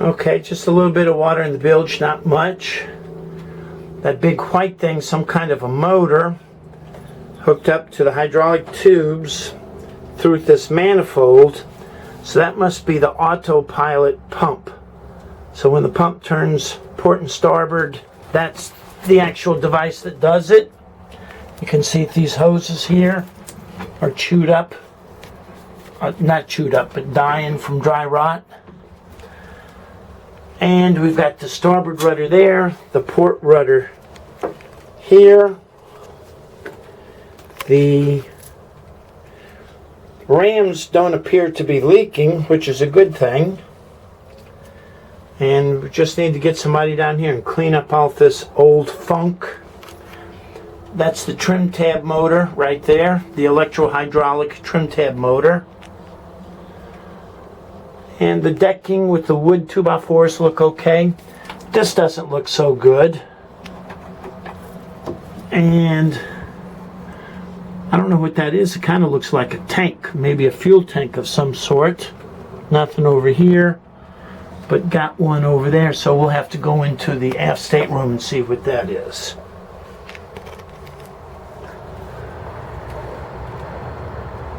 Okay, just a little bit of water in the bilge, not much. That big white thing, some kind of a motor hooked up to the hydraulic tubes through this manifold. So that must be the autopilot pump. So when the pump turns port and starboard, that's the actual device that does it. You can see these hoses here are chewed up. Not chewed up, but dying from dry rot. And we've got the starboard rudder there, the port rudder here. The rams don't appear to be leaking, which is a good thing. And we just need to get somebody down here and clean up all this old funk. That's the trim tab motor right there, the electro-hydraulic trim tab motor. And the decking with the wood 2x4s look okay. This doesn't look so good. And I don't know what that is. It kind of looks like a tank, maybe a fuel tank of some sort. Nothing over here, but got one over there. So we'll have to go into the aft stateroom and see what that is.